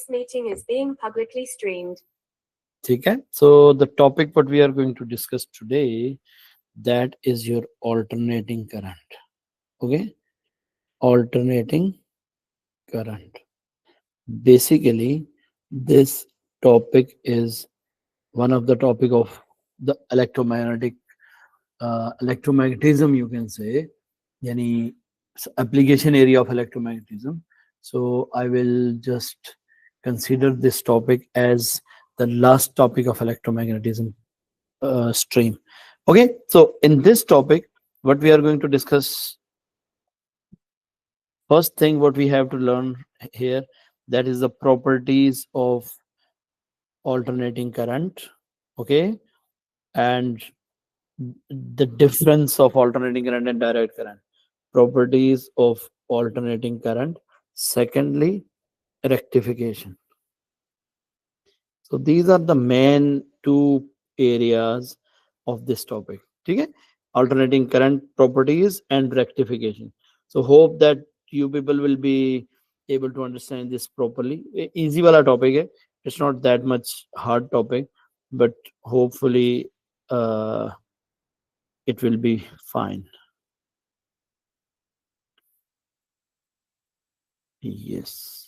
This meeting is being publicly streamed. Okay, so the topic what we are going to discuss today, that is your alternating current. Okay, alternating current. Basically, this topic is one of the topic of the electromagnetism, you can say, yani application area of electromagnetism. So I will just consider this topic as the last topic of electromagnetism stream. Okay, so in this topic, what we are going to discuss, first thing what we have to learn here, that is the properties of alternating current. Okay, and the difference of alternating current and direct current, properties of alternating current. Secondly, rectification. So these are the main two areas of this topic. Okay, alternating current properties and rectification. So hope that you people will be able to understand this properly. Easy wala topic hai. It's not that much hard topic, but hopefully uh, it will be fine. Yes.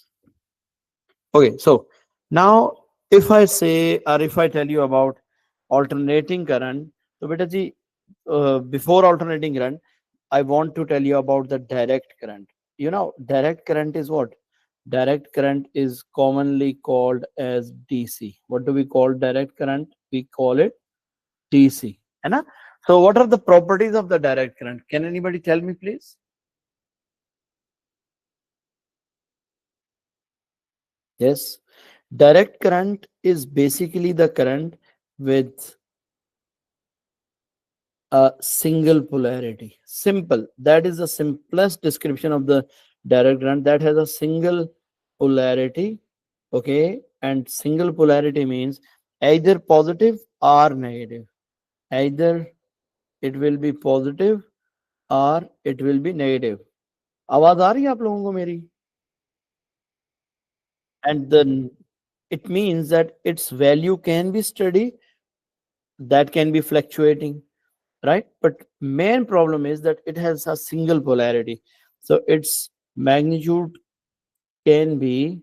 Okay, so now if I say, or if I tell you about alternating current, so beta ji, before alternating current, I want to tell you about the direct current. You know, direct current is what? Direct current is commonly called as DC. What do we call direct current? We call it DC. है ना? So what are the properties of the direct current? Can anybody tell me, please? Yes. Direct current is basically the current with a single polarity. Simple. That is the simplest description of the direct current, that has a single polarity. Okay. And single polarity means either positive or negative. Either it will be positive or it will be negative. आवाज आ रही है आप लोगों को मेरी? And then it means that its value can be steady, that can be fluctuating, right? But main problem is that it has a single polarity, so its magnitude can be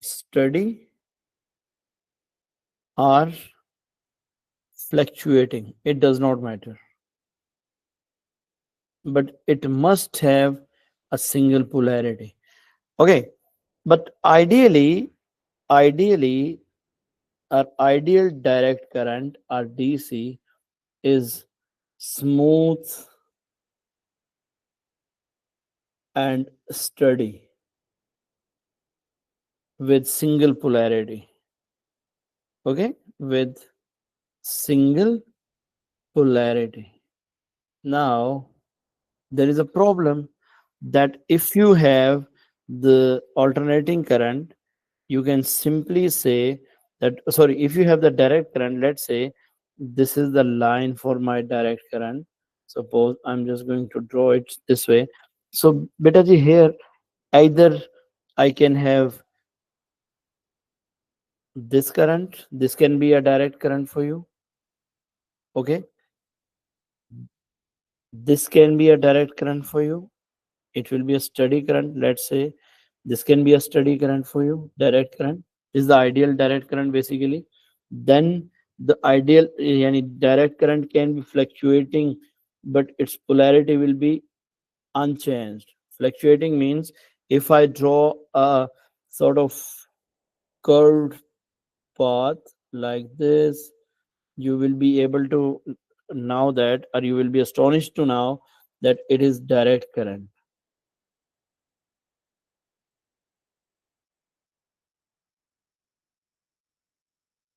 steady or fluctuating. It does not matter, but it must have a single polarity. Okay, but ideally our ideal direct current or DC is smooth and steady with single polarity. Okay, with single polarity. Now there is a problem that if you have the alternating current, you can simply say that, sorry, if you have the direct current, let's say this is the line for my direct current. Suppose I'm just going to draw it this way. So beta ji, here either I can have this current, this can be a direct current for you. Okay, this can be a direct current for you, it will be a steady current. Let's say this can be a steady current for you, direct current. This is the ideal direct current basically. Then the ideal yani direct current can be fluctuating, but its polarity will be unchanged. Fluctuating means if I draw a sort of curved path like this, you will be able to now that, or you will be astonished to know that it is direct current.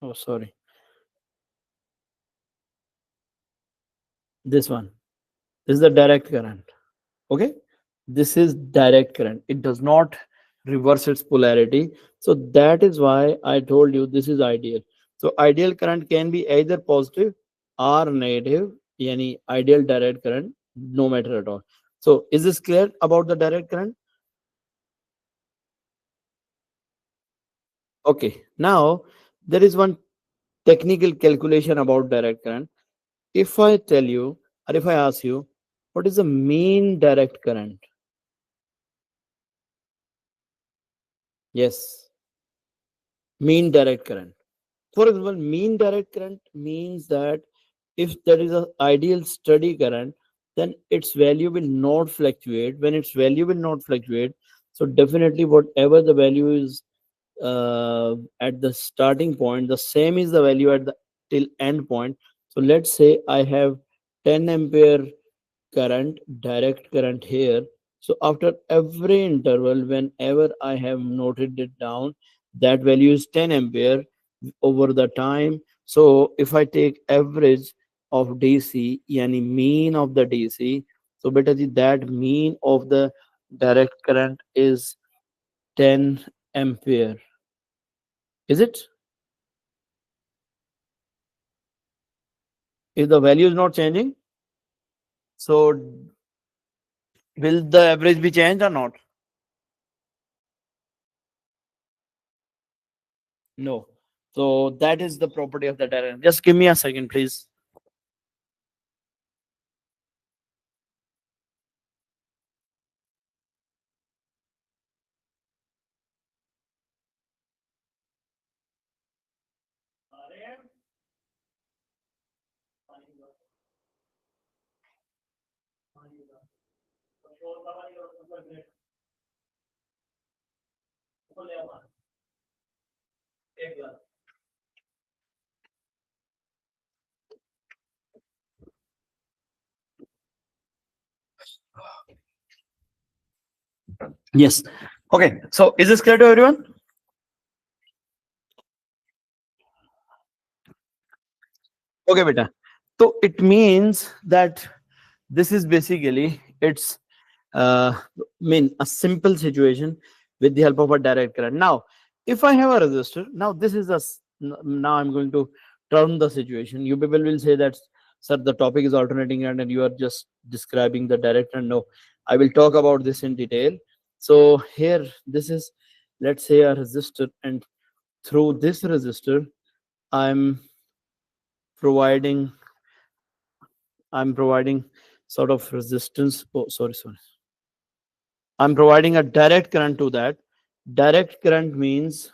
Oh, sorry. This one. This is the direct current. Okay. This is direct current. It does not reverse its polarity. So that is why I told you this is ideal. So ideal current can be either positive or negative. Yani ideal direct current, no matter at all. So is this clear about the direct current? Okay, now there is one technical calculation about direct current. If I tell you, or if I ask you, what is the mean direct current? Yes, mean direct current. For example, mean direct current means that if there is an ideal steady current, then its value will not fluctuate. When its value will not fluctuate, so definitely whatever the value is at the starting point, the same is the value at the till end point. So let's say I have 10 ampere current, direct current here. So after every interval, whenever I have noted it down, that value is 10 ampere over the time. So if I take average of DC, yani mean of the DC, so beta ji, that mean of the direct current is 10 ampere. Is it? If the value is not changing, so will the average be changed or not? No. So that is the property of the direct. Just give me a second, please. Yes. Okay. So is this clear to everyone? Okay, beta. So it means that this is basically it's mean a simple situation with the help of a direct current. Now, if I have a resistor, now this is now I'm going to turn the situation. You people will say that, sir, the topic is alternating current and you are just describing the direct current. No, I will talk about this in detail. So here, this is, let's say, a resistor, and through this resistor, I'm providing I'm providing sort of resistance. Oh, sorry. I'm providing a direct current to that. Direct current means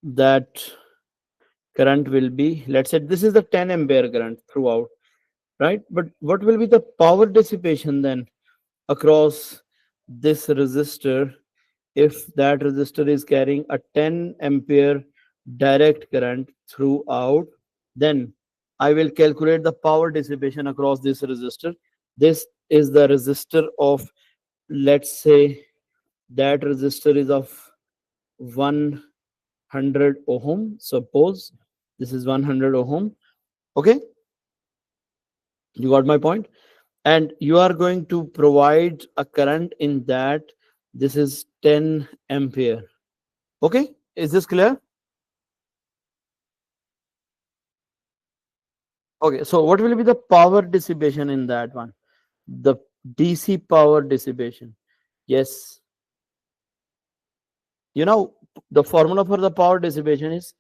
that current will be, let's say, this is the 10 ampere current throughout, right? But what will be the power dissipation then across this resistor if that resistor is carrying a 10 ampere direct current throughout? Then I will calculate the power dissipation across this resistor. This is the resistor of, let's say, that resistor is of 100 ohm. Suppose this is 100 ohm. Okay, you got my point. And you are going to provide a current in that. This is 10 ampere. Okay, is this clear? Okay, so what will be the power dissipation in that one? The DC power dissipation. Yes, you know, the formula for the power dissipation is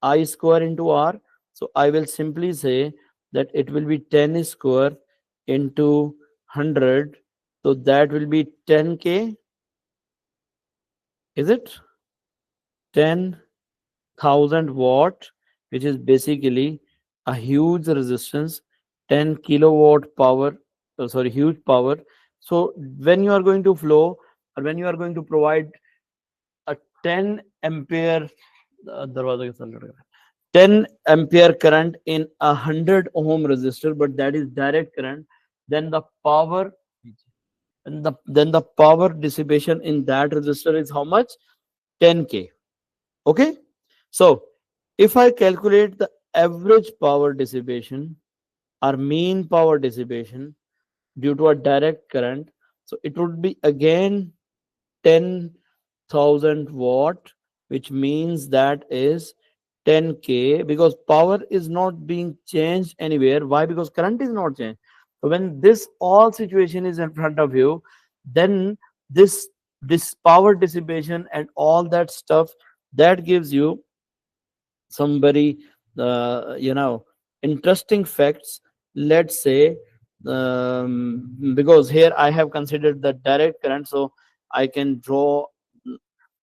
I square into R. So I will simply say that it will be 10 square into 100. So that will be 10K. Is it 10,000 watt, which is basically a huge resistance, 10 kilowatt power, sorry, huge power. So when you are going to flow, or when you are going to provide a 10 ampere, दरवाजा के साथ लड़ गया। 10 ampere current in a 100 ohm resistor, but that is direct current, then the power, then the power dissipation in that resistor is how much? 10K. Okay, so if I calculate the average power dissipation or mean power dissipation due to a direct current, so it would be again 10,000 watt, which means that is 10K, because power is not being changed anywhere. Why? Because current is not changed. So when this all situation is in front of you, then this power dissipation and all that stuff, that gives you some very interesting facts. Let's say, because here I have considered the direct current, so I can draw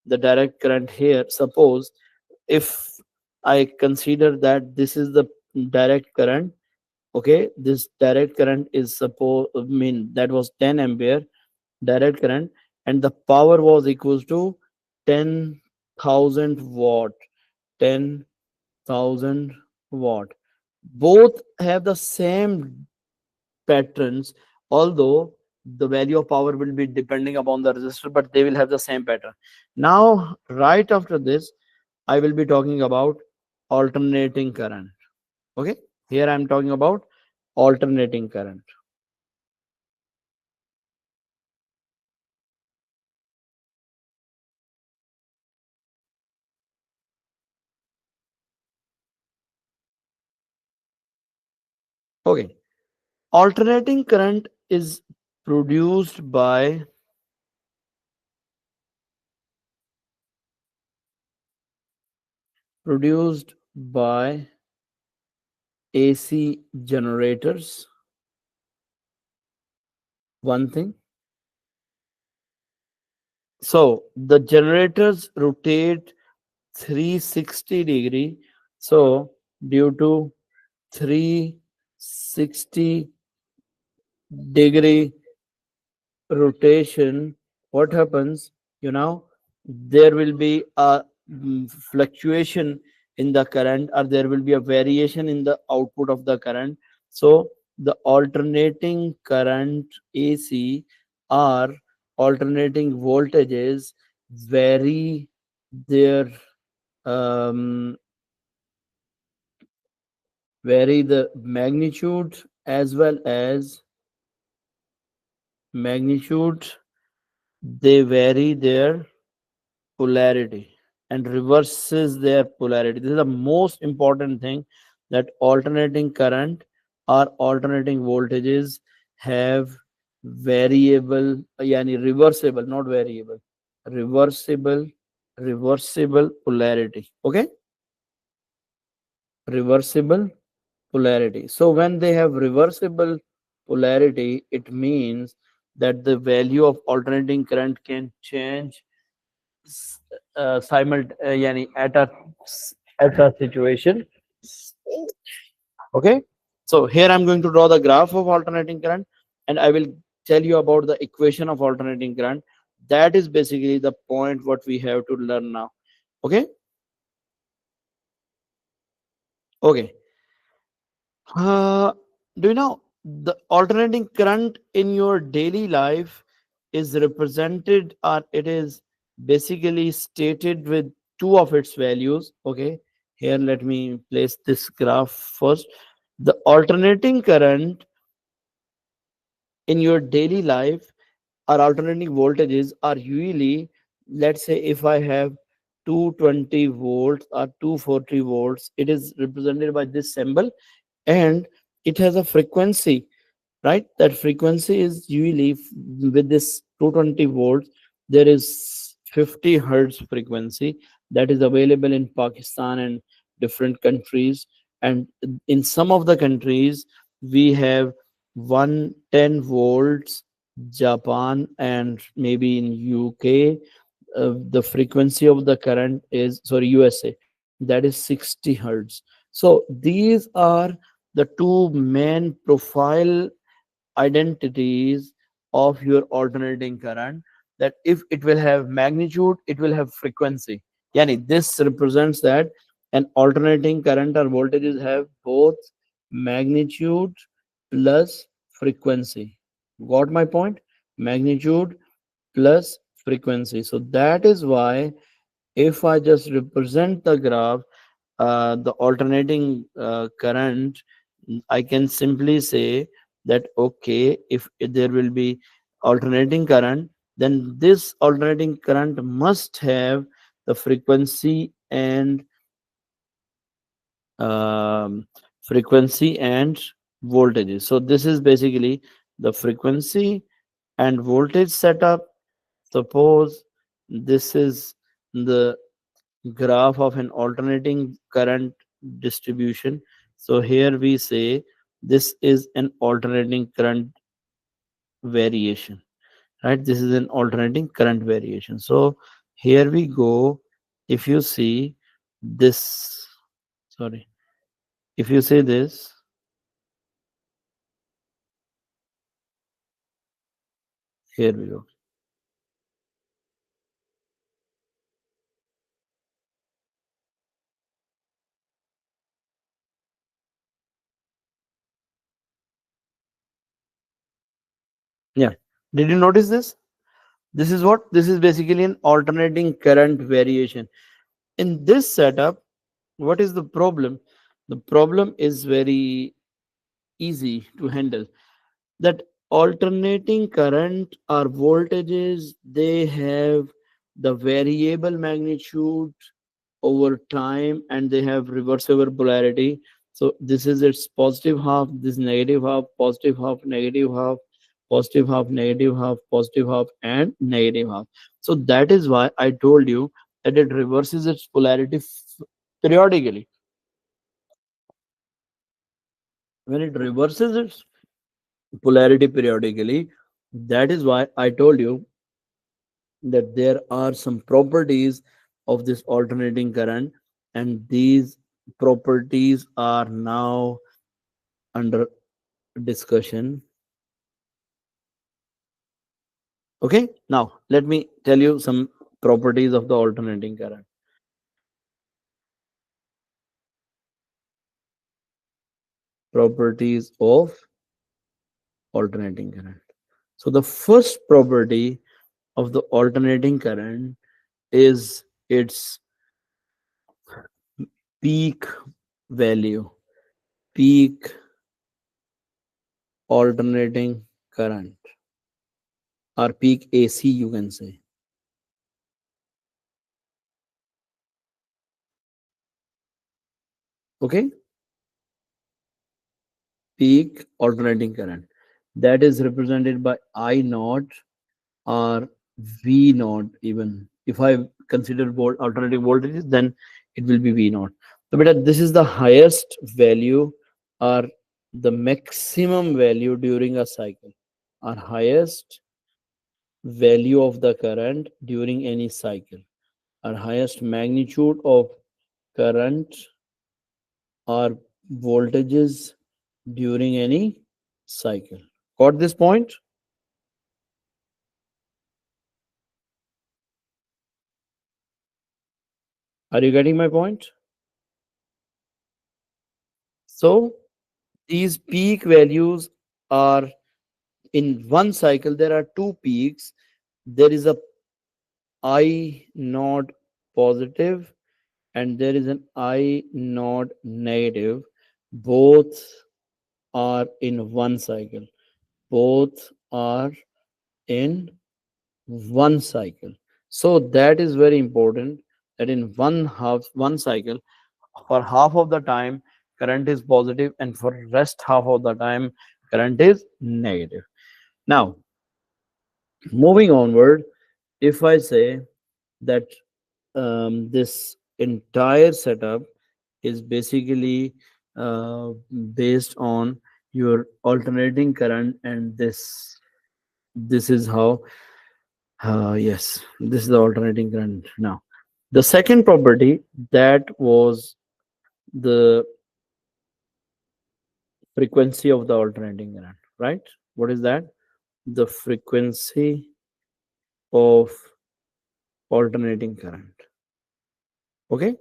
the direct current here. Suppose if I consider that this is the direct current, okay, this direct current is, suppose, I mean, that was 10 ampere direct current, and the power was equals to 10,000 watt. 10,000 watt. Both have the same patterns, although the value of power will be depending upon the resistor, but they will have the same pattern. Now, right after this, I will be talking about alternating current. Okay, here I am talking about alternating current. Okay, alternating current is produced by produced by AC generators. One thing. So the generators rotate 360 degree. So due to 360 degree rotation, what happens? You know, there will be a fluctuation in the current, or there will be a variation in the output of the current. So the alternating current AC or alternating voltages vary their um, vary the magnitude as well as magnitude. They vary their polarity and reverses their polarity. This is the most important thing, that alternating current or alternating voltages have variable, yani reversible, not variable, reversible, reversible polarity. Okay, reversible polarity. So when they have reversible polarity, it means that the value of alternating current can change yani at a situation. Okay, so here I'm going to draw the graph of alternating current, and I will tell you about the equation of alternating current. That is basically the point what we have to learn now. Okay, okay. uh, do you know the alternating current in your daily life is represented, or it is basically stated with two of its values? Okay, here let me place this graph first. The alternating current in your daily life or alternating voltages are usually, let's say if I have 220 volts or 240 volts, it is represented by this symbol, and it has a frequency, right? That frequency is usually with this 220 volts, there is 50 hertz frequency that is available in Pakistan and different countries. And in some of the countries, we have 110 volts. Japan and maybe in UK, the frequency of the current is, sorry, USA, that is 60 hertz. So these are the two main profile identities of your alternating current, that if it will have magnitude, it will have frequency. Yani this represents that an alternating current or voltages have both magnitude plus frequency. Got my point? Magnitude plus frequency. So that is why if I just represent the graph, the alternating current, I can simply say that okay, if there will be alternating current, then this alternating current must have the um, frequency and voltages. So this is basically the frequency and voltage setup. Suppose this is the graph of an alternating current distribution. So here we say this is an alternating current variation, right? This is an alternating current variation. So here we go. If you see this, sorry, if you say this, here we go. Yeah. Did you notice this? This is what? This is basically an alternating current variation. In this setup, what is the problem? The problem is very easy to handle. That alternating current or voltages, they have the variable magnitude over time, and they have reversible polarity. So this is its positive half, this negative half, positive half, negative half, positive half, negative half, positive half, and negative half. So that is why I told you that it reverses its polarity periodically. When it reverses its polarity periodically, that is why I told you that there are some properties of this alternating current, and these properties are now under discussion. Okay, now let me tell you some properties of the alternating current. Properties of alternating current. So the first property of the alternating current is its peak value, peak alternating current, or peak AC, you can say. Okay, peak alternating current, that is represented by I naught or V naught. Even if I consider alternating voltages, then it will be V naught. So beta, this is the highest value or the maximum value during a cycle, or highest value of the current during any cycle, or highest magnitude of current or voltages during any cycle. Got this point? Are you getting my point? So these peak values are, in one cycle there are two peaks. There is a I naught positive and there is an I naught negative. Both are in one cycle. Both are in one cycle. So that is very important, that in one cycle, for half of the time current is positive, and for rest half of the time current is negative. Now, moving onward, if I say that this entire setup is basically uh, based on your alternating current, and this is how, yes, this is the alternating current. Now, the second property, that was the frequency of the alternating current, right? What is that? The frequency of alternating current. Okay,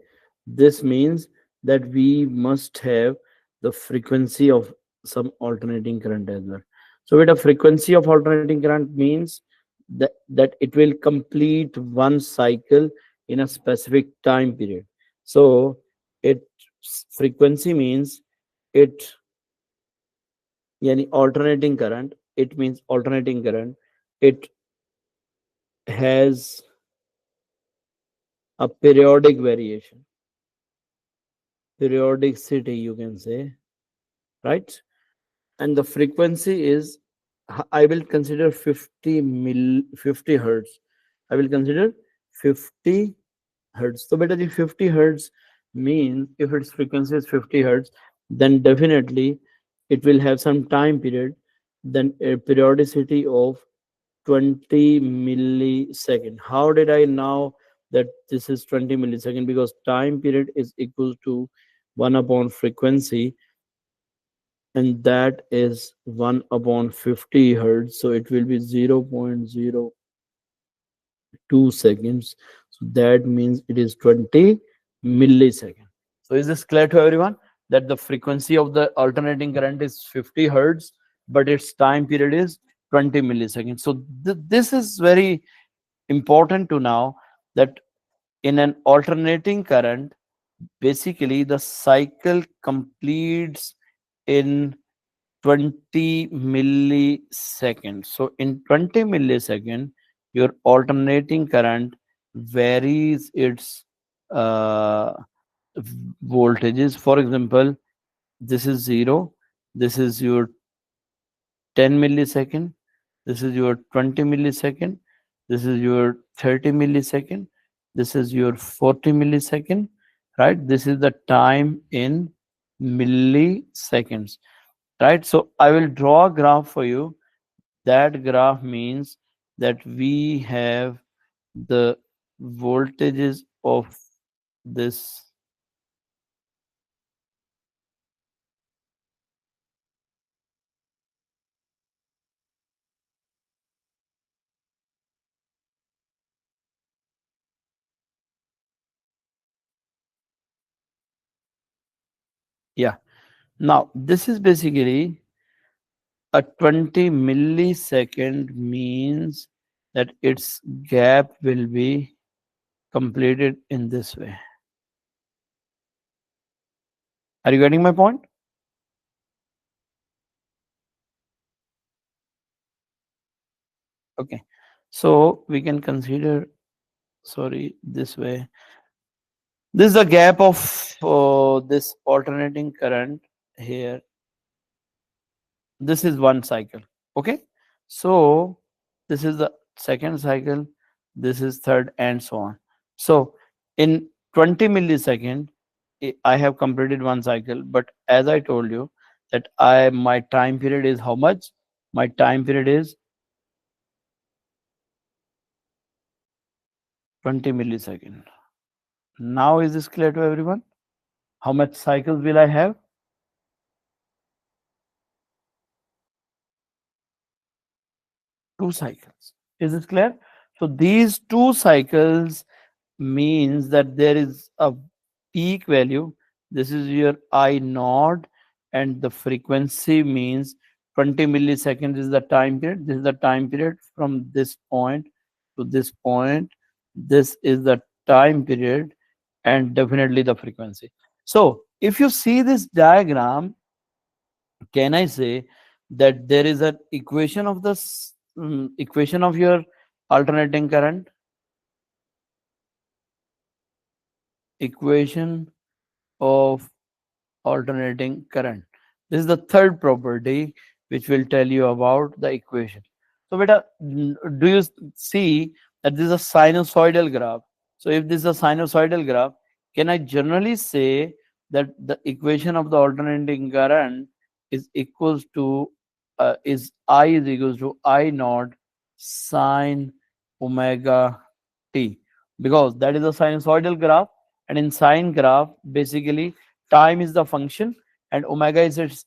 this means that we must have the frequency of some alternating current as well. So with a frequency of alternating current means that it will complete one cycle in a specific time period. So it frequency means it, yani alternating current, it means alternating current, it has a periodic variation, periodicity, you can say, right? and the frequency is, I will consider 50 hertz. I will consider 50 hertz. So beta the 50 hertz means if its frequency is 50 hertz, then definitely it will have some time period, then a periodicity of 20 millisecond. How did I know that this is 20 millisecond? Because time period is equal to 1 upon frequency, and that is 1 upon 50 hertz, so it will be 0.02 seconds. So that means it is 20 milliseconds. So is this clear to everyone that the frequency of the alternating current is 50 hertz, but its time period is 20 milliseconds? So this is very important to know that in an alternating current, basically the cycle completes in 20 milliseconds. So in 20 millisecond, your alternating current varies its uh, voltages. For example, this is 0, this is your 10 millisecond, this is your 20 millisecond, this is your 30 millisecond, this is your 40 millisecond, right? This is the time in milliseconds, right? So I will draw a graph for you. That graph means that we have the voltages of this. Yeah, now this is basically a 20 millisecond means that its gap will be completed in this way. Are you getting my point? Okay, so we can consider, sorry, this way. This is the gap of this alternating current here. This is one cycle. Okay, so this is the second cycle, this is third, and so on. So in 20 millisecond, I have completed one cycle, but as I told you that my time period is how much? My time period is 20 millisecond. Now is this clear to everyone? How much cycles will I have? Two cycles. Is it clear? So these two cycles means that there is a peak value. This is your I naught, and the frequency means 20 milliseconds is the time period. This is the time period from this point to this point. This is the time period, and definitely the frequency. So if you see this diagram, can I say that there is an equation of this equation of your alternating current? Equation of alternating current. This is the third property which will tell you about the equation. So beta, do you see that this is a sinusoidal graph? So if this is a sinusoidal graph, can I generally say that the equation of the alternating current is equals to is I is equals to I naught sine omega t, because that is a sinusoidal graph, and in sine graph basically time is the function and omega is its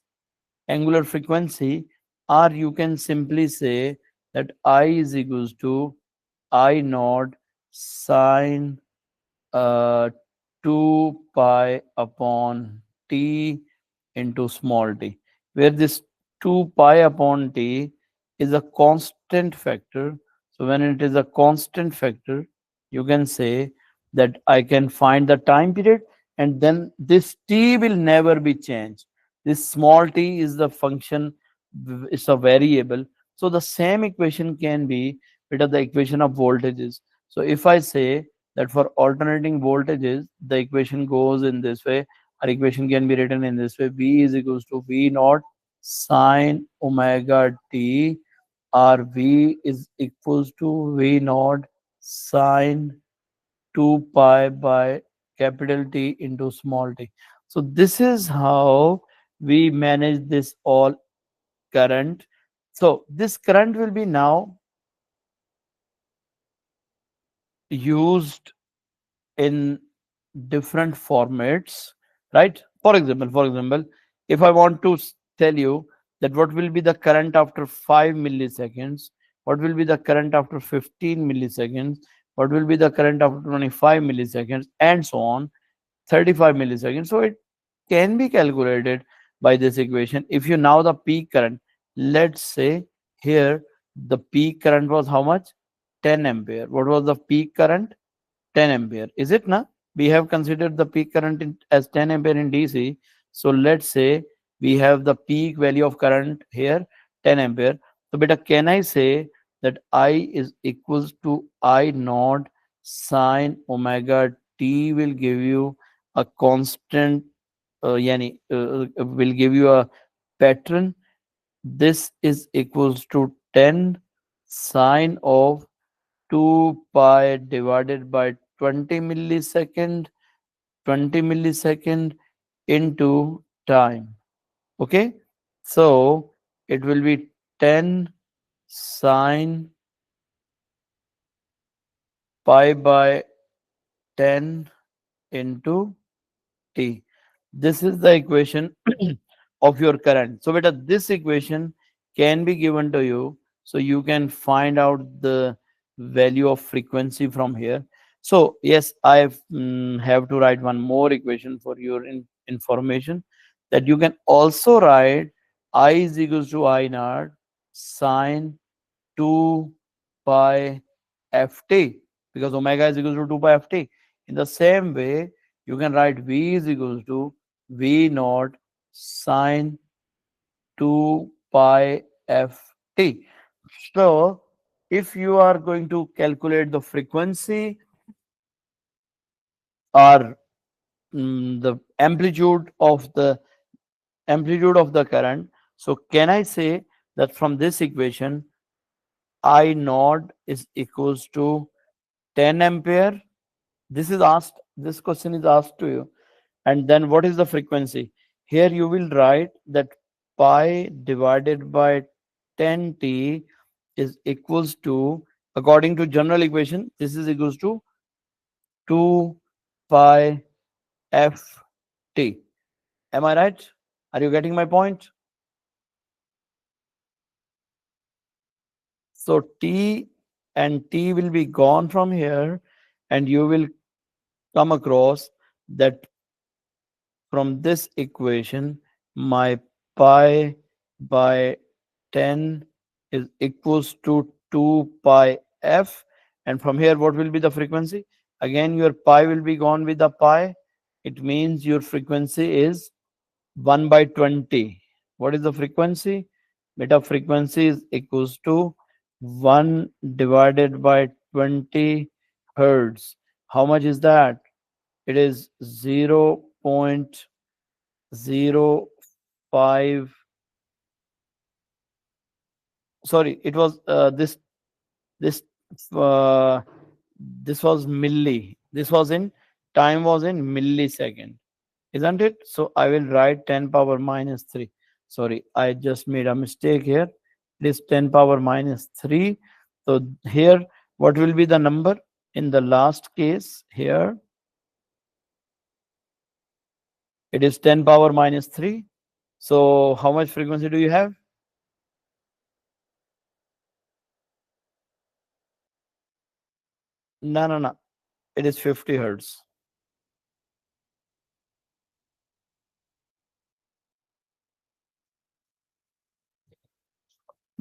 angular frequency, or you can simply say that I is equals to I naught sine uh, 2 pi upon t into small t, where this 2 pi upon t is a constant factor. So when it is a constant factor, you can say that I can find the time period, and then this t will never be changed. This small t is the function, it's a variable. So the same equation can be bit of the equation of voltages. So if I say that for alternating voltages, the equation goes in this way. Our equation can be written in this way: V is equals to V naught sine omega t, or V is equals to V naught sine 2 pi by capital T into small t. So this is how we manage this all current. So this current will be now used in different formats, right? For example, if I want to tell you that what will be the current after 5 milliseconds, what will be the current after 15 milliseconds, what will be the current after 25 milliseconds, and so on, 35 milliseconds. So it can be calculated by this equation. If you now the peak current, let's say here the peak current was how much? 10 ampere. What was the peak current? 10 ampere. Is it na? We have considered the peak current as 10 ampere in DC. So let's say we have the peak value of current here 10 ampere. So beta, can I say that I is equals to I naught sine omega t will give you a constant, will give you a pattern. This is equals to 10 sine of 2 pi divided by 20 millisecond into time. Okay, so it will be 10 sine pi by 10 into t. This is the equation of your current. So beta, this equation can be given to you, so you can find out the value of frequency from here. So yes, I have to write one more equation for your information, that you can also write I is equals to I naught sine 2 pi ft, because omega is equals to 2 pi ft. In the same way, you can write V is equals to V naught sine 2 pi ft. So if you are going to calculate the frequency or the amplitude of the current, so can I say that from this equation I naught is equals to 10 ampere? This is asked, this question is asked to you. And then what is the frequency? Here you will write that pi divided by 10t is equals to, according to general equation, this is equals to 2 pi ft. Am I right? Are you getting my point? So t and t will be gone from here, and you will come across that from this equation my pi by 10 is equals to 2 pi f, and from here what will be the frequency? Again your pi will be gone with the pi. It means your frequency is 1 by 20. What is the frequency? Beta, frequency is equals to 1 divided by 20 hertz. How much is that? It is 0.05. Sorry, it was this uh, this was milli. This was in time, was in millisecond, isn't it? So I will write 10 power minus 3. Sorry, I just made a mistake here. It is 10 power minus 3. So here, what will be the number in the last case? Here, it is 10 power minus 3. So how much frequency do you have? No, no, no. It is 50 hertz.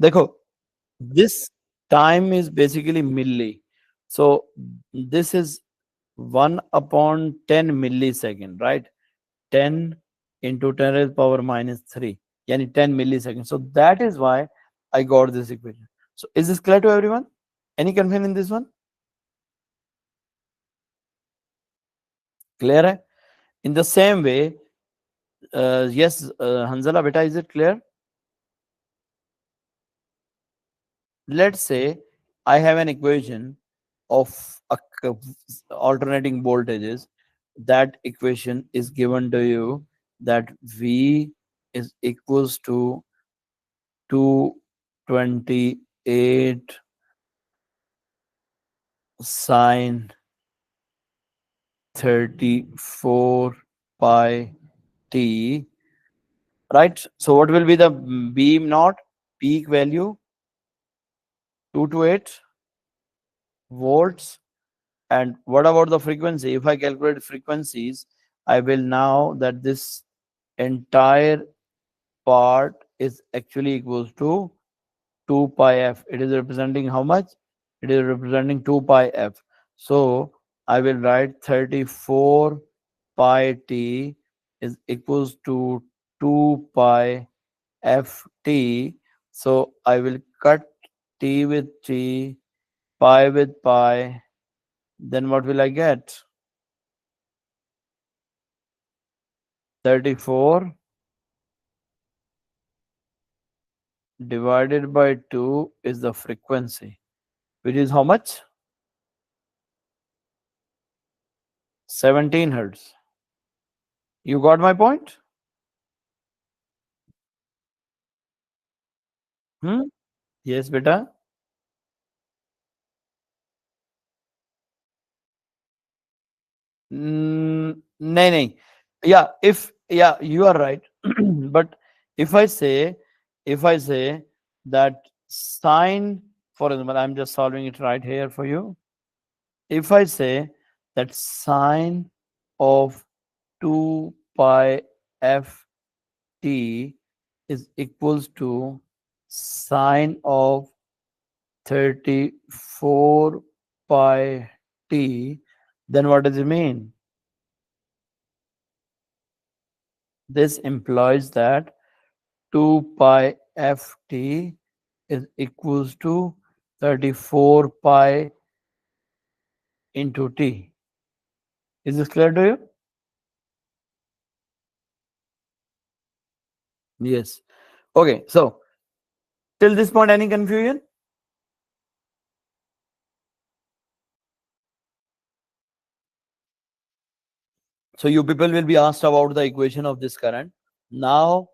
देखो, this time is basically milli. So this is 1 upon 10 millisecond, right? 10 into 10 raised power minus 3, yani 10 milliseconds. So that is why I got this equation. So is this clear to everyone? Any confusion in this one? Clear hai? In the same way, yes, Hanzala beta, is it clear? let's say I have an equation of alternating voltages. That equation is given to you, that V is equals to 228 sine 34 pi t, right? So what will be the beam naught peak value? 228 volts. And what about the frequency? If I calculate frequencies, I will now that this entire part is actually equals to 2 pi f. It is representing how much? It is representing 2 pi f. So I will write 34 pi t is equals to 2 pi f t. So I will cut t with t, pi with pi. Then what will I get? 34 divided by 2 is the frequency, which is how much? 17 hertz. You got my point? Hmm? Yes, beta. Nahin, nahin. Yeah, if yeah, you are right. But if I say, if I say that sine, for example, I'm just solving it right here for you. If I say that sine of 2 pi f t is equals to sine of 34 pi t, then what does it mean? This implies that 2 pi f t is equals to 34 pi into t. Is this clear to you? Yes. Okay, so till this point, any confusion? So you people will be asked about the equation of this current. Now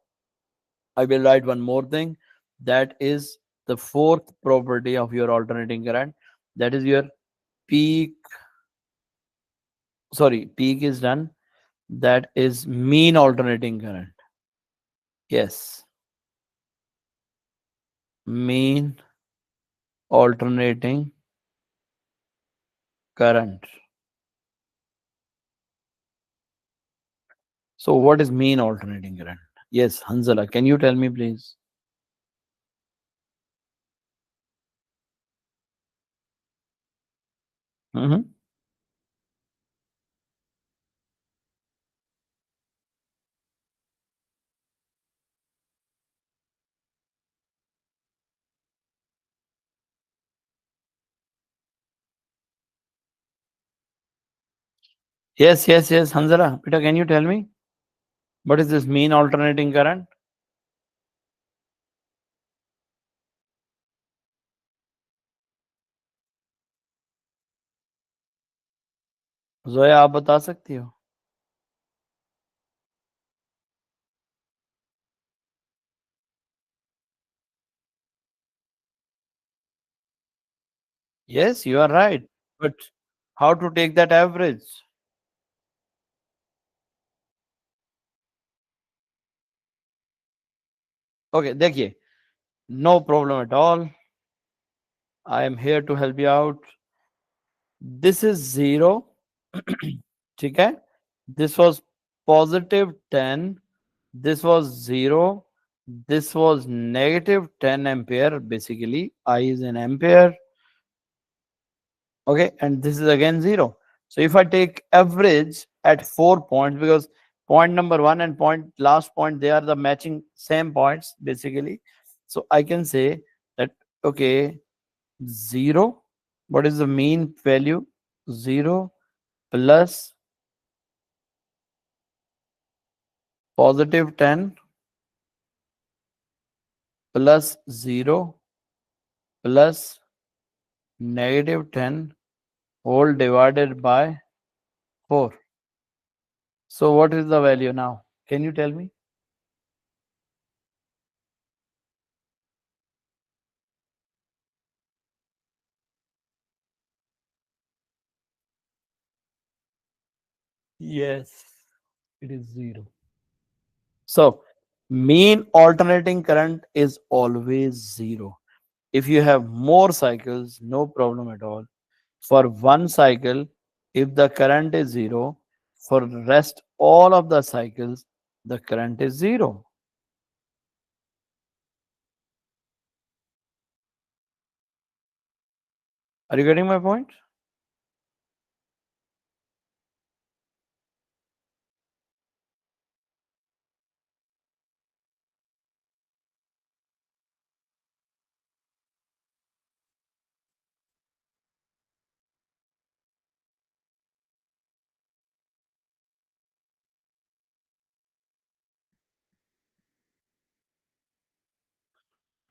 I will write one more thing. That is the fourth property of your alternating current. That is your peak. Sorry, peak is done. That is mean alternating current. Yes, mean alternating current. So what is mean alternating current? Yes, Hanzala, can you tell me please? Mhm. Yes, yes, yes, Hanzala. Peter, can you tell me? What is this mean alternating current? Zoya आप बता सकती हो? Yes, you are right. But how to take that average? Okay, देखिए, no problem at all. I am here to help you out. This is 0. ठीक है? This was positive 10. This was 0. This was negative 10 ampere. Basically, I is in ampere. Okay, and this is again 0. So if I take average at 4 points, because point number 1 and point last point, they are the matching same points basically. So I can say that, okay, 0, what is the mean value? 0 plus positive 10 plus 0 plus -10 whole divided by 4. So what is the value now? Can you tell me? Yes, it is 0. So mean alternating current is always 0. If you have more cycles, no problem at all. For one cycle, if the current is 0, for the rest all of the cycles, the current is 0. Are you getting my point?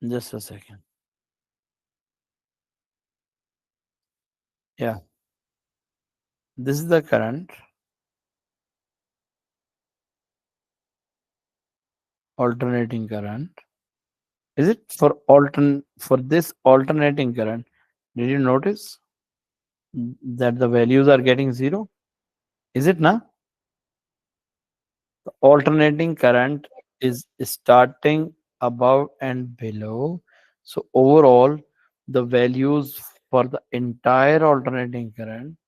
Just a second. Yeah, this is the current, alternating current. Is it for this alternating current? Did you notice that the values are getting 0? Is it now? The alternating current is starting above and below. So overall, the values for the entire alternating current,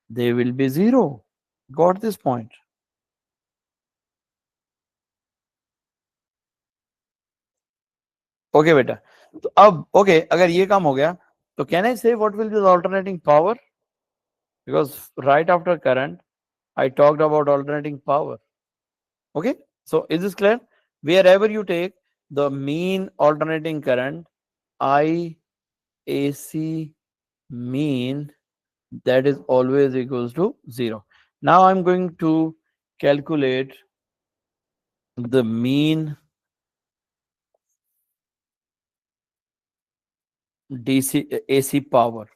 they will be 0. Got this point? Okay, beta. तो अब okay, अगर ये काम हो गया, तो can I say what will be the alternating power? Because right after current, I talked about alternating power. Okay, so is this clear? Wherever you take the mean alternating current, IAC mean, that is always equals to 0. Now I'm going to calculate the mean AC power.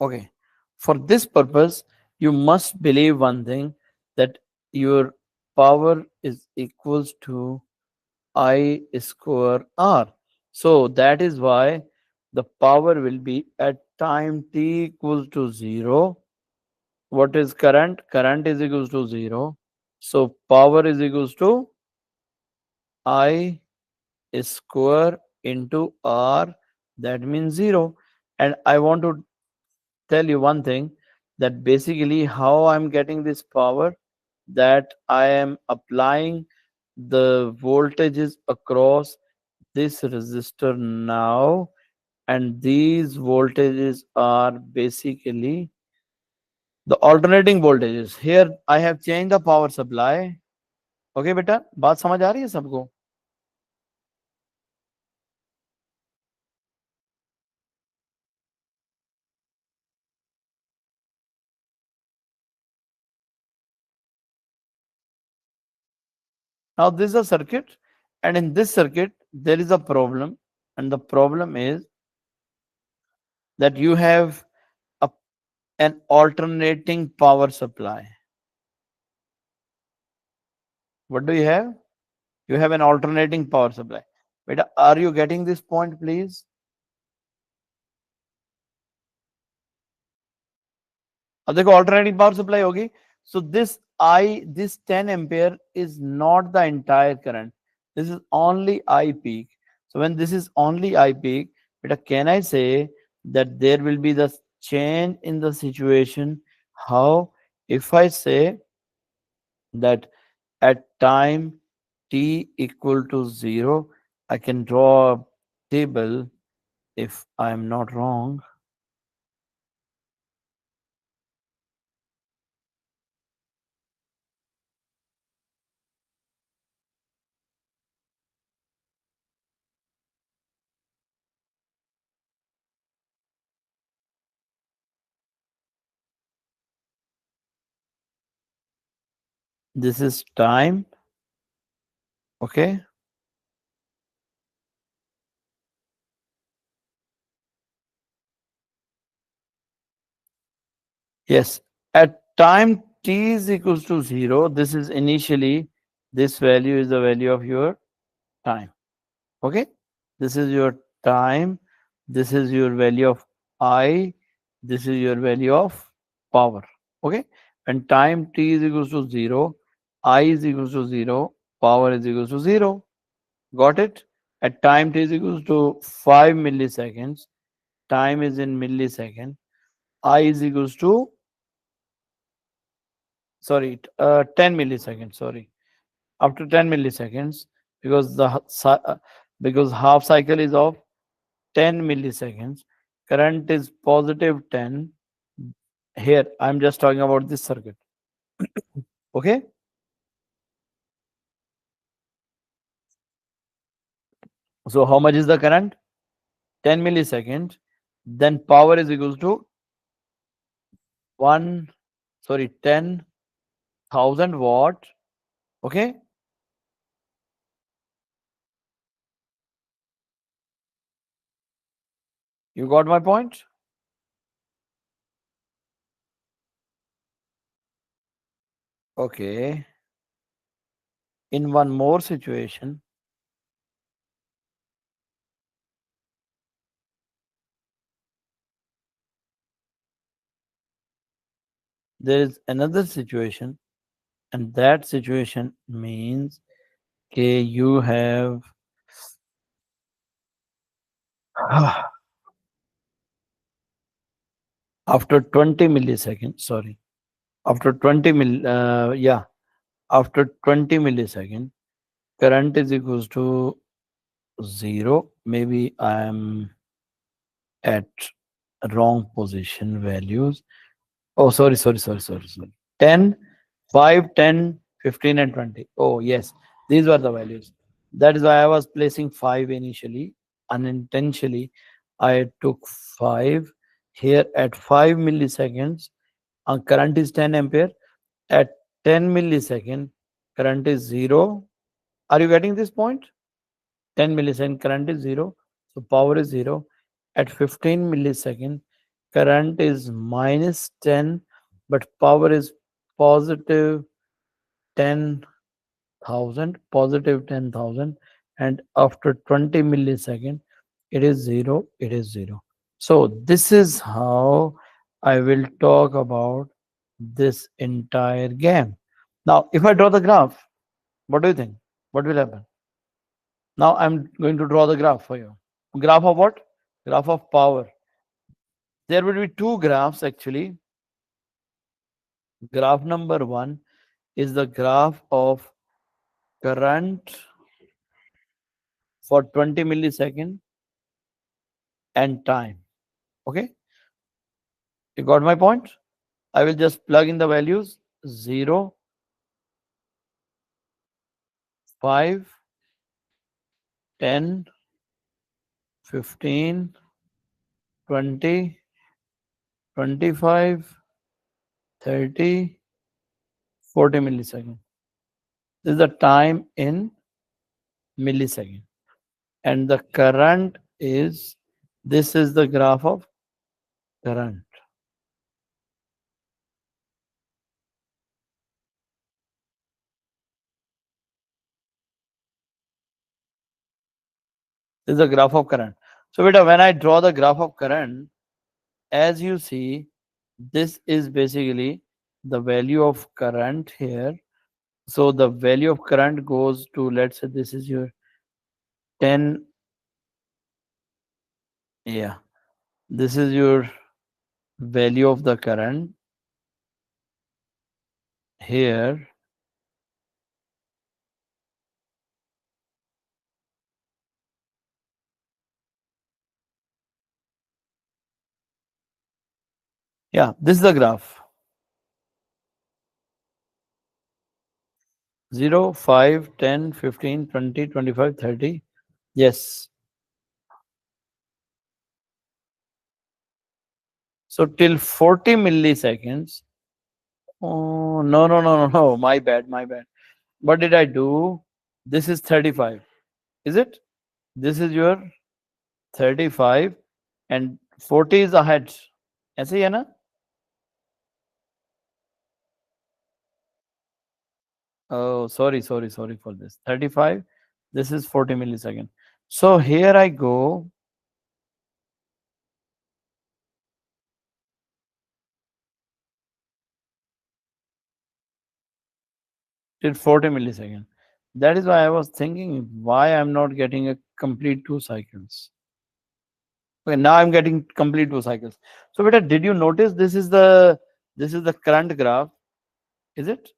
Okay, for this purpose, you must believe one thing, that your power is equals to I square R. So that is why the power will be at time t equals to 0. What is current? Current is equals to 0. So power is equals to I square into R. That means 0. And I want to tell you one thing, that basically how I'm getting this power, that I am applying the voltages across this resistor now, and these voltages are basically the alternating voltages. Here I have changed the power supply. Okay बेटा, बात समझ आ रही है सबको? Now this is a circuit, and in this circuit there is a problem, and the problem is that you have a, an alternating power supply. What do you have? You have an alternating power supply. Beta, are you getting this point, please? अब देखो alternating power supply होगी. So this 10 ampere is not the entire current. This is only I peak. So when this is only I peak, beta, can I say that there will be the change in the situation? How? If I say that at time t equal to 0, I can draw a table, if I am not wrong. This is time, okay? Yes. At time t is equals to 0, this is initially, this value is the value of your time. Okay. This is your time. This is your value of I. This is your value of power. Okay. And time t is equals to 0, I is equals to 0, power is equals to 0. Got it? At time t is equals to 5 milliseconds, time is in millisecond, I is equals to, sorry, 10 milliseconds, sorry. After 10 milliseconds, because because half cycle is of 10 milliseconds, current is positive 10. Here I'm just talking about this circuit. Okay. So how much is the current? 10 milliseconds. Then power is equals to 1, sorry, 10,000 watt. Okay. You got my point? Okay. In one more situation, there is another situation, and that situation means, okay, you have after 20 milliseconds, sorry, after 20 yeah, after 20 milliseconds, current is equals to 0. Maybe I am at wrong position values. Oh, sorry. 10, 5, 10, 15, and 20. Oh, yes. These were the values. That is why I was placing 5 initially. Unintentionally, I took 5. Here at 5 milliseconds, current is 10 ampere. At 10 millisecond, current is 0. Are you getting this point? 10 millisecond, current is 0. So power is 0. At 15 millisecond, current is minus 10, but power is positive 10,000, positive 10,000. And after 20 millisecond, it is 0, it is 0. So this is how I will talk about this entire game. Now, if I draw the graph, what do you think? What will happen? Now I'm going to draw the graph for you. Graph of what? Graph of power. There will be two graphs actually. Graph number one is the graph of current for 20 millisecond and time. Okay, you got my point? I will just plug in the values 0, 5, 10, 15, 20, 25, 30, 40 millisecond. This is the time in millisecond. And the current is, this is the graph of current. This is the graph of current. So beta, when I draw the graph of current, as you see, this is basically the value of current here. So the value of current goes to, let's say this is your 10. Yeah, this is your value of the current here. Yeah, this is the graph. 0, 5, 10, 15, 20, 25, 30. Yes. So till 40 milliseconds. Oh, no. My bad. What did I do? This is 35. Is it? This is your 35 and 40 is ahead. ऐसे ही है ना? Oh, sorry for this. 35. This is 40 millisecond. So here I go. Till 40 millisecond. That is why I was thinking why I'm not getting a complete 2 cycles. Okay, now I'm getting complete 2 cycles. So beta, did you notice this is the current graph? Is it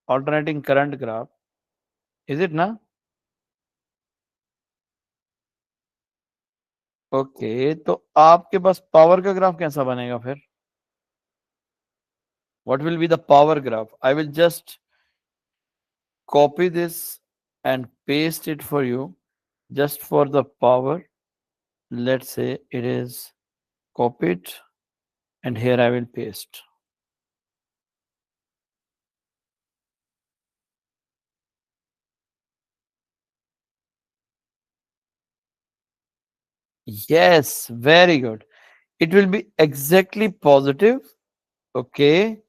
alternating current graph? Is it ना? Okay तो आपके पास power का graph कैसा बनेगा फिर? What will be the power graph? I will just copy this and paste it for you just for the power. Let's say it is copied and here I will paste. Yes, very good. It will be exactly positive. Okay.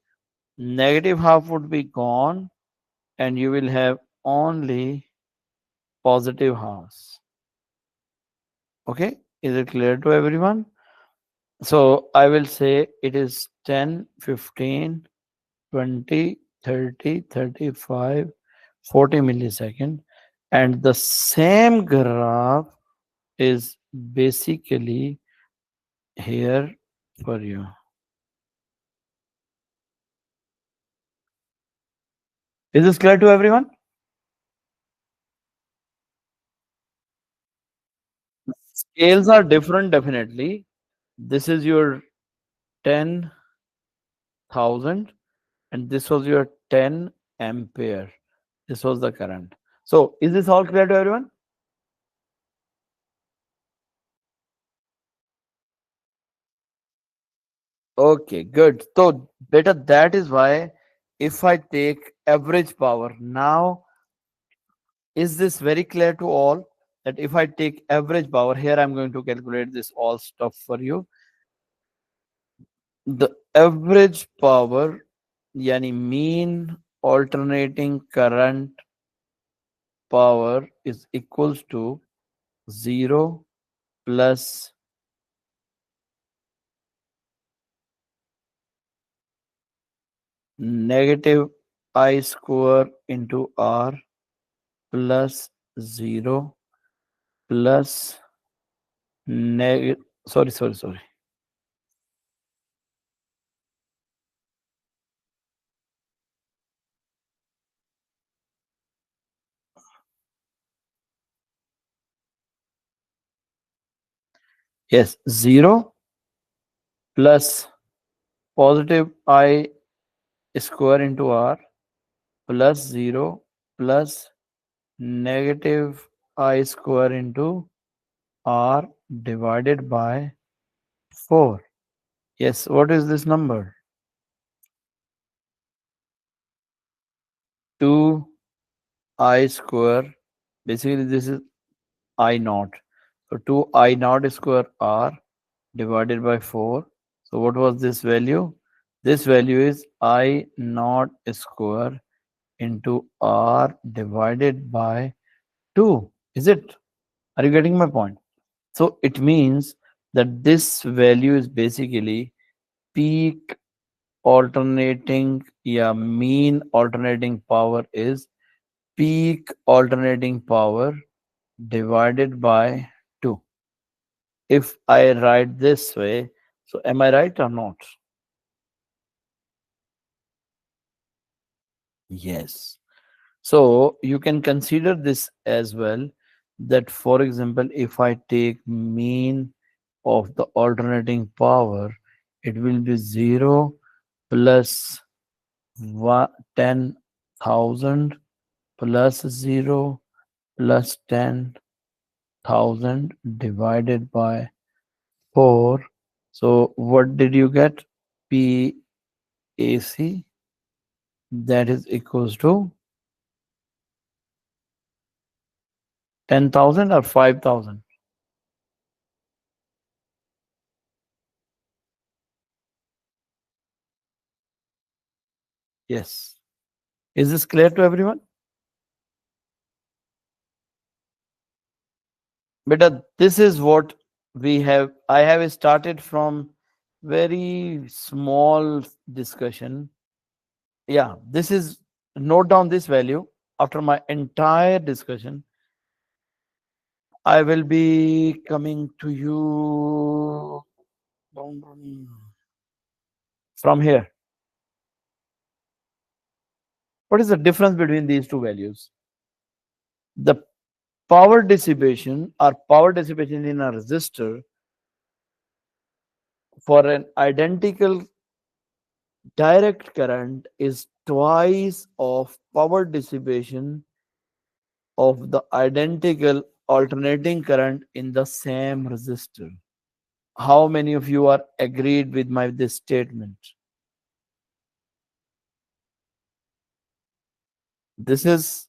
Negative half would be gone and you will have only positive halves. Okay. Is it clear to everyone? So I will say it is 10, 15, 20, 30, 35, 40 millisecond. And the same graph is basically here for you. Is this clear to everyone? Scales are different, definitely. This is your 10,000 and this was your 10 ampere. This was the current. So is this all clear to everyone? Okay, good. So better that is why if I take average power now, is this very clear to all that if I take average power here, I'm going to calculate this all stuff for you. The average power, yani mean alternating current power is equals to 0 plus negative I square into R plus 0 plus negative, sorry. Yes, 0 plus positive I square into R plus 0 plus negative I square into R divided by 4. Yes, what is this number? 2I square. Basically, this is I naught. So 2I naught square R divided by 4. So what was this value? This value is I naught square into R divided by 2. Is it? Are you getting my point? So it means that this value is basically peak alternating, yeah, mean alternating power is peak alternating power divided by 2. If I write this way, so am I right or not? Yes. So you can consider this as well that for example, if I take mean of the alternating power, it will be 0 plus 10,000 plus 0 plus 10,000 divided by 4. So what did you get? PAC, that is equals to 10,000 or 5,000? Yes. Is this clear to everyone? But this is what we have. I have started from very small discussion. Yeah, this is, note down this value. After my entire discussion, I will be coming to you from here. What is the difference between these two values? The power dissipation in a resistor for an identical direct current is twice of power dissipation of the identical alternating current in the same resistor. How many of you are agreed with my this statement? This is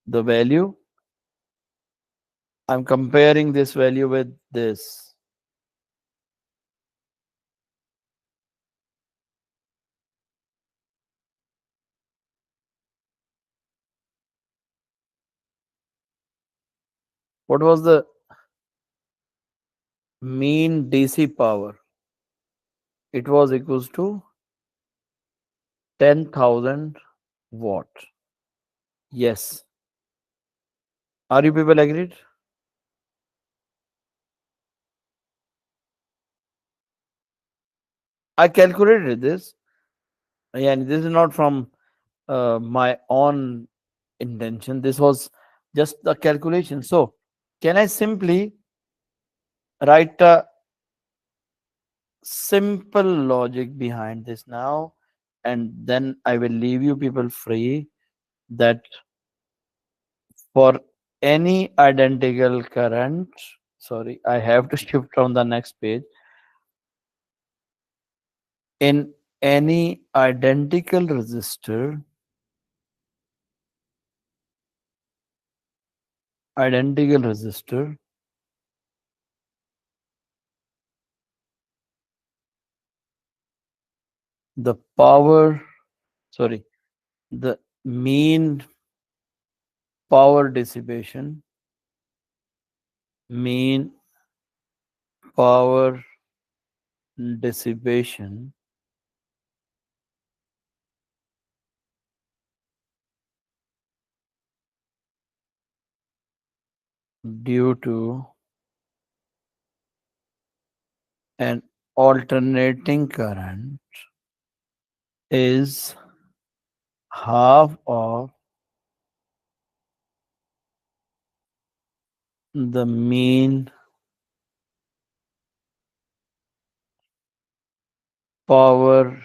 the value. I'm comparing this value with this. What was the mean DC power? It was equals to 10,000 watt. Yes. Are you people agreed? I calculated this. And this is not from my own intention. This was just the calculation. So, can I simply write a simple logic behind this now? And then I will leave you people free that for any identical current, sorry, I have to shift on the next page. In any identical resistor, the power, sorry, the mean power dissipation, mean power dissipation due to an alternating current is half of the mean power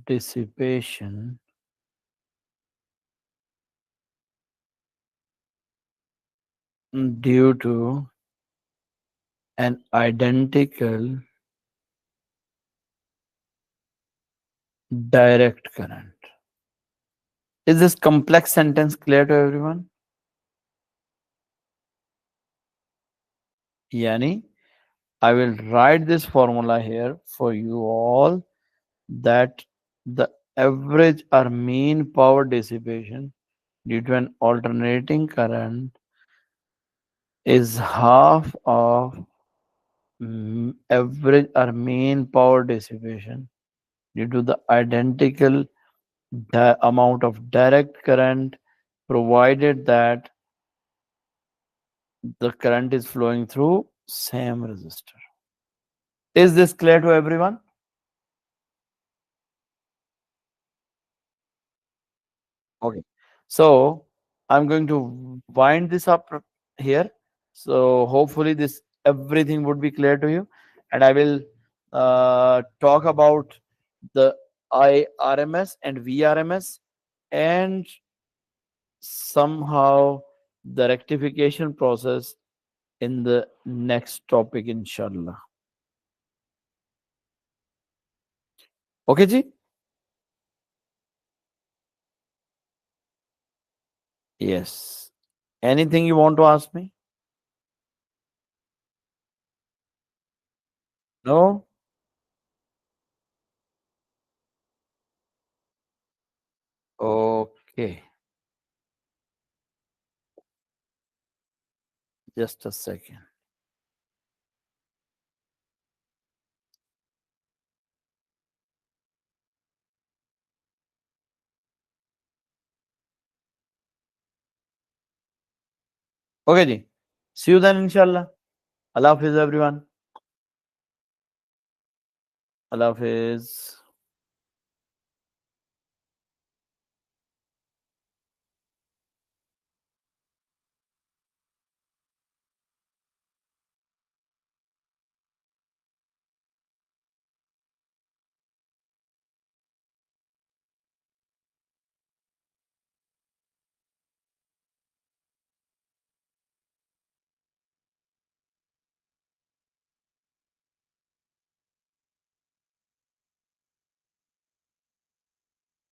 dissipation due to an identical direct current. Is this complex sentence clear to everyone? Yani, I will write this formula here for you all that the average or mean power dissipation due to an alternating current is half of average or mean power dissipation due to the identical amount of direct current, provided that the current is flowing through same resistor. Is this clear to everyone? Okay. So I'm going to wind this up here. So hopefully this everything would be clear to you, and I will talk about the IRMS and VRMS, and somehow the rectification process in the next topic, inshallah. Okay, ji? Yes. Anything you want to ask me? No? Okay, just a second. Okay ji, see you then inshallah. Allah Hafiz everyone. Allah Hafiz.